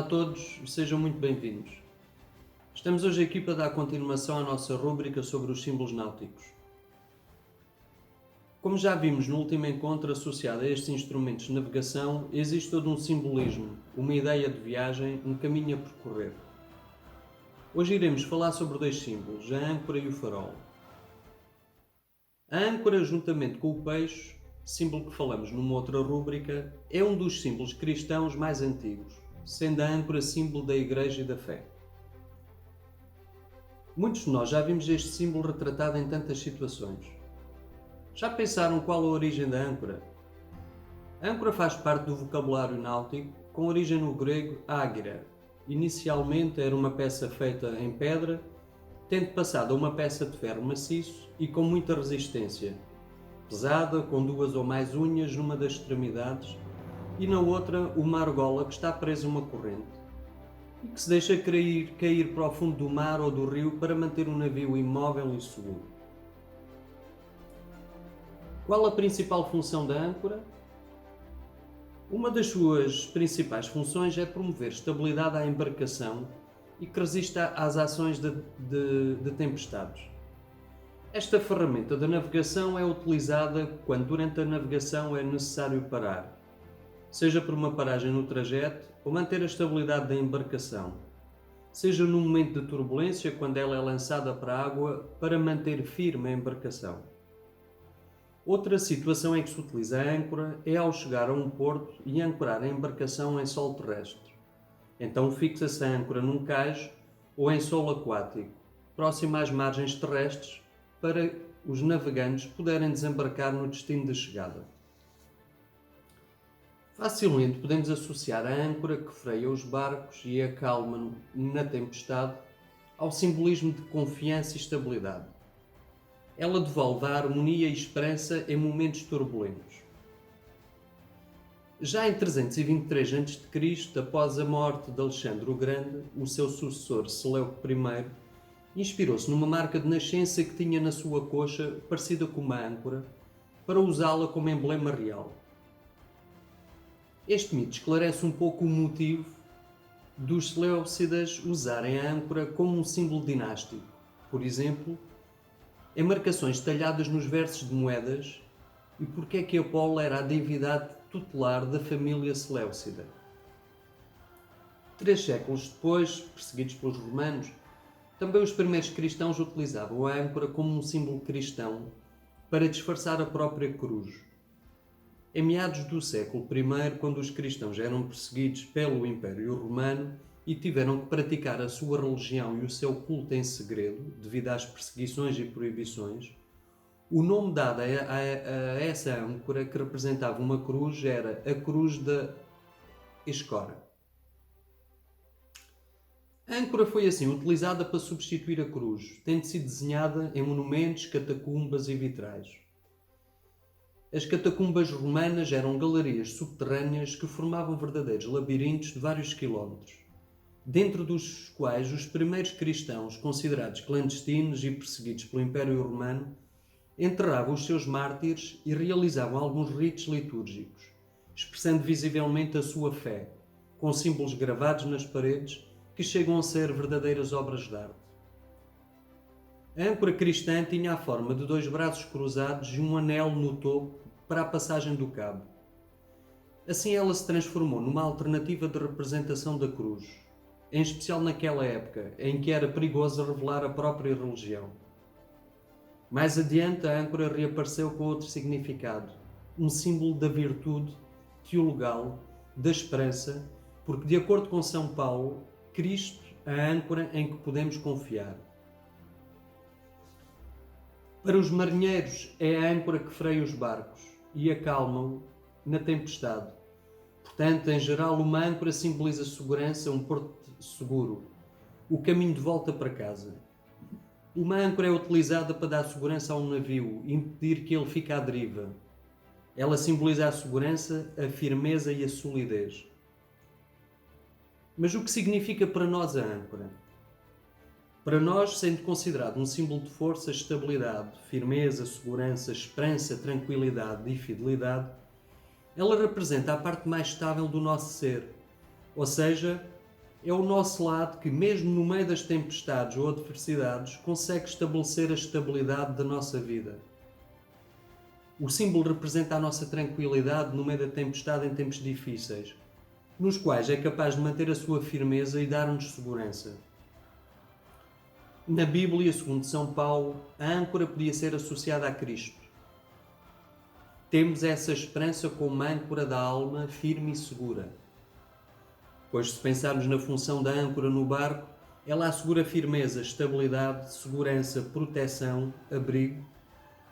Olá a todos, sejam muito bem-vindos. Estamos hoje aqui para dar continuação à nossa rúbrica sobre os símbolos náuticos. Como já vimos no último encontro associado a estes instrumentos de navegação, existe todo um simbolismo, uma ideia de viagem, um caminho a percorrer. Hoje iremos falar sobre dois símbolos, a âncora e o farol. A âncora, juntamente com o peixe, símbolo que falamos numa outra rúbrica, é um dos símbolos cristãos mais antigos, sendo a âncora símbolo da Igreja e da fé. Muitos de nós já vimos este símbolo retratado em tantas situações. Já pensaram qual a origem da âncora? A âncora faz parte do vocabulário náutico, com origem no grego águira. Inicialmente era uma peça feita em pedra, tendo passado a uma peça de ferro maciço e com muita resistência, pesada, com duas ou mais unhas numa das extremidades e na outra uma argola que está presa a uma corrente e que se deixa cair para o fundo do mar ou do rio para manter o navio imóvel e seguro. Qual a principal função da âncora? Uma das suas principais funções é promover estabilidade à embarcação e que resista às ações de tempestades. Esta ferramenta da navegação é utilizada quando durante a navegação é necessário parar, seja por uma paragem no trajeto ou manter a estabilidade da embarcação, seja no momento de turbulência quando ela é lançada para a água para manter firme a embarcação. Outra situação em que se utiliza a âncora é ao chegar a um porto e ancorar a embarcação em solo terrestre. Então fixa-se a âncora num cais ou em solo aquático, próximo às margens terrestres, para os navegantes poderem desembarcar no destino de chegada. Facilmente podemos associar a âncora que freia os barcos e acalma na tempestade ao simbolismo de confiança e estabilidade. Ela devolve a harmonia e esperança em momentos turbulentos. Já em 323 a.C., após a morte de Alexandre o Grande, o seu sucessor Seleuco I inspirou-se numa marca de nascença que tinha na sua coxa, parecida com uma âncora, para usá-la como emblema real. Este mito esclarece um pouco o motivo dos Seleucidas usarem a âncora como um símbolo dinástico. Por exemplo, em marcações talhadas nos versos de moedas, e porque é que Apolo era a divindade tutelar da família Seleucida. 3 séculos depois, perseguidos pelos romanos, também os primeiros cristãos utilizavam a âncora como um símbolo cristão para disfarçar a própria cruz. Em meados do século I, quando os cristãos eram perseguidos pelo Império Romano e tiveram que praticar a sua religião e o seu culto em segredo, devido às perseguições e proibições, o nome dado a essa âncora, que representava uma cruz, era a Cruz da Escora. A âncora foi assim utilizada para substituir a cruz, tendo sido desenhada em monumentos, catacumbas e vitrais. As catacumbas romanas eram galerias subterrâneas que formavam verdadeiros labirintos de vários quilómetros, dentro dos quais os primeiros cristãos, considerados clandestinos e perseguidos pelo Império Romano, enterravam os seus mártires e realizavam alguns ritos litúrgicos, expressando visivelmente a sua fé, com símbolos gravados nas paredes que chegam a ser verdadeiras obras de arte. A âncora cristã tinha a forma de 2 braços cruzados e um anel no topo para a passagem do cabo. Assim ela se transformou numa alternativa de representação da cruz, em especial naquela época em que era perigoso revelar a própria religião. Mais adiante, a âncora reapareceu com outro significado, um símbolo da virtude teologal, da esperança, porque, de acordo com São Paulo, Cristo, a âncora em que podemos confiar. Para os marinheiros, é a âncora que freia os barcos e acalma-o na tempestade. Portanto, em geral, uma âncora simboliza segurança, um porto seguro, o caminho de volta para casa. Uma âncora é utilizada para dar segurança a um navio e impedir que ele fique à deriva. Ela simboliza a segurança, a firmeza e a solidez. Mas o que significa para nós a âncora? Para nós, sendo considerado um símbolo de força, estabilidade, firmeza, segurança, esperança, tranquilidade e fidelidade, ela representa a parte mais estável do nosso ser, ou seja, É o nosso lado que, mesmo no meio das tempestades ou adversidades, consegue estabelecer a estabilidade da nossa vida. O símbolo representa a nossa tranquilidade no meio da tempestade em tempos difíceis, nos quais é capaz de manter a sua firmeza e dar-nos segurança. Na Bíblia, segundo São Paulo, a âncora podia ser associada a Cristo. Temos essa esperança como âncora da alma firme e segura. Pois, se pensarmos na função da âncora no barco, ela assegura firmeza, estabilidade, segurança, proteção, abrigo.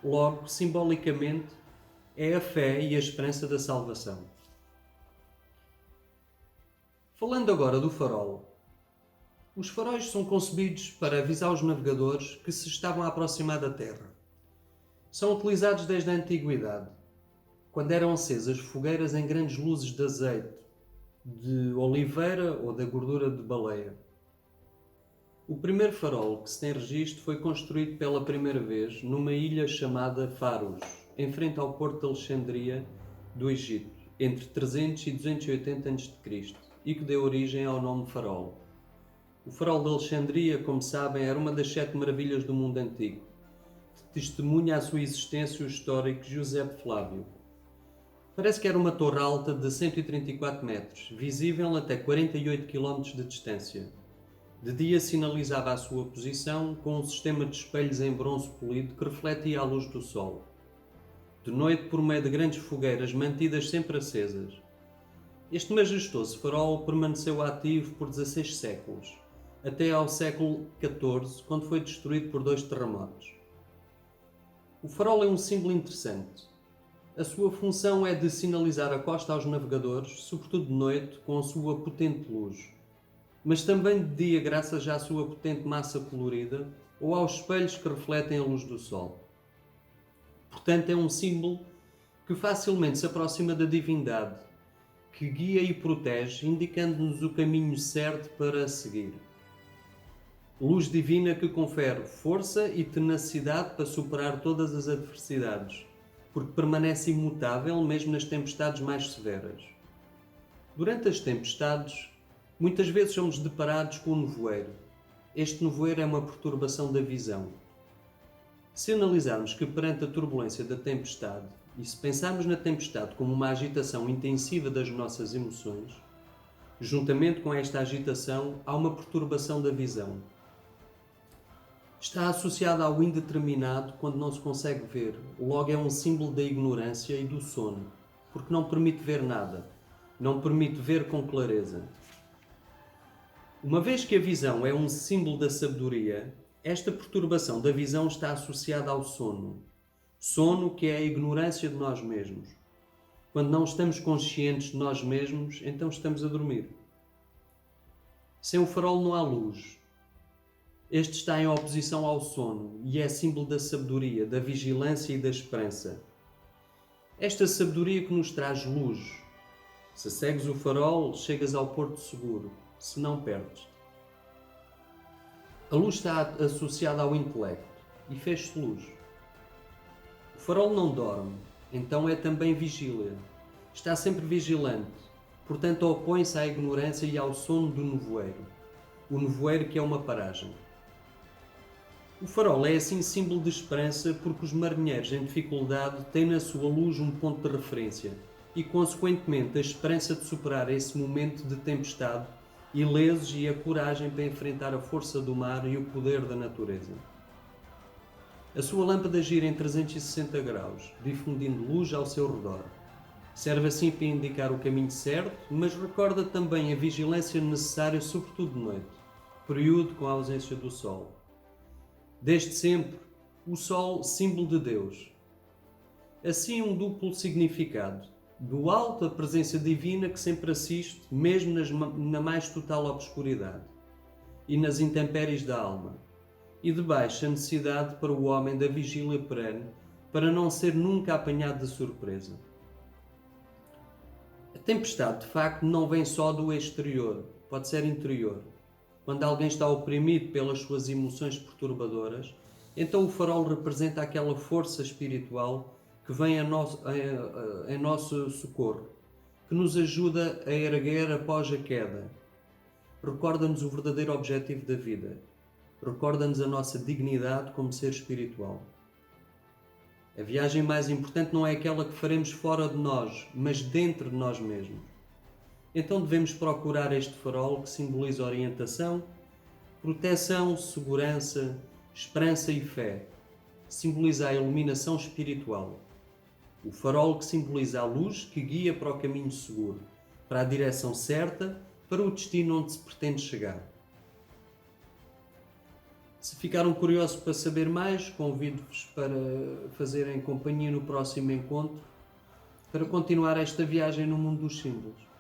Logo, simbolicamente, é a fé e a esperança da salvação. Falando agora do farol. Os faróis são concebidos para avisar os navegadores que se estavam a aproximar da terra. São utilizados desde a antiguidade, quando eram acesas fogueiras em grandes luzes de azeite, de oliveira ou da gordura de baleia. O primeiro farol que se tem registro foi construído pela primeira vez numa ilha chamada Faros, em frente ao porto de Alexandria do Egito, entre 300 e 280 a.C., e que deu origem ao nome farol. O farol de Alexandria, como sabem, era uma das 7 maravilhas do mundo antigo, que testemunha a sua existência o histórico José Flávio. Parece que era uma torre alta de 134 metros, visível até 48 km de distância. De dia sinalizava a sua posição com um sistema de espelhos em bronze polido que refletia a luz do sol. De noite, por meio de grandes fogueiras mantidas sempre acesas. Este majestoso farol permaneceu ativo por 16 séculos, até ao século XIV, quando foi destruído por 2 terremotos. O farol é um símbolo interessante. A sua função é de sinalizar a costa aos navegadores, sobretudo de noite, com a sua potente luz, mas também de dia graças à sua potente massa colorida ou aos espelhos que refletem a luz do sol. Portanto, é um símbolo que facilmente se aproxima da divindade, que guia e protege, indicando-nos o caminho certo para seguir. Luz divina que confere força e tenacidade para superar todas as adversidades, porque permanece imutável mesmo nas tempestades mais severas. Durante as tempestades, muitas vezes somos deparados com o nevoeiro. Este nevoeiro é uma perturbação da visão. Se analisarmos que perante a turbulência da tempestade, e se pensarmos na tempestade como uma agitação intensiva das nossas emoções, juntamente com esta agitação há uma perturbação da visão. Está associada ao indeterminado quando não se consegue ver, logo é um símbolo da ignorância e do sono, porque não permite ver nada, não permite ver com clareza. Uma vez que a visão é um símbolo da sabedoria, esta perturbação da visão está associada ao sono. Sono que é a ignorância de nós mesmos. Quando não estamos conscientes de nós mesmos, então estamos a dormir. Sem o farol não há luz. Este está em oposição ao sono e é símbolo da sabedoria, da vigilância e da esperança. Esta sabedoria que nos traz luz. Se segues o farol, chegas ao porto seguro, se não perdes. A luz está associada ao intelecto e fez-se luz. O farol não dorme, então é também vigília. Está sempre vigilante, portanto opõe-se à ignorância e ao sono do nevoeiro. O nevoeiro que é uma paragem. O farol é assim símbolo de esperança porque os marinheiros em dificuldade têm na sua luz um ponto de referência e, consequentemente, a esperança de superar esse momento de tempestade, ilesos e a coragem para enfrentar a força do mar e o poder da natureza. A sua lâmpada gira em 360 graus, difundindo luz ao seu redor. Serve assim para indicar o caminho certo, mas recorda também a vigilância necessária, sobretudo de noite, período com a ausência do sol. Desde sempre, o sol, símbolo de Deus. Assim, um duplo significado. Do alto, a presença divina que sempre assiste, mesmo na mais total obscuridade e nas intempéries da alma. E de baixo, a necessidade para o homem da vigília perene, para não ser nunca apanhado de surpresa. A tempestade, de facto, não vem só do exterior, pode ser interior. Quando alguém está oprimido pelas suas emoções perturbadoras, então o farol representa aquela força espiritual que vem em nosso socorro, que nos ajuda a erguer após a queda. recorda-nos o verdadeiro objetivo da vida. Recorda-nos a nossa dignidade como ser espiritual. A viagem mais importante não é aquela que faremos fora de nós, mas dentro de nós mesmos. Então devemos procurar este farol que simboliza orientação, proteção, segurança, esperança e fé. Simboliza a iluminação espiritual. O farol que simboliza a luz que guia para o caminho seguro, para a direção certa, para o destino onde se pretende chegar. Se ficaram curiosos para saber mais, convido-vos para fazerem companhia no próximo encontro, para continuar esta viagem no mundo dos símbolos.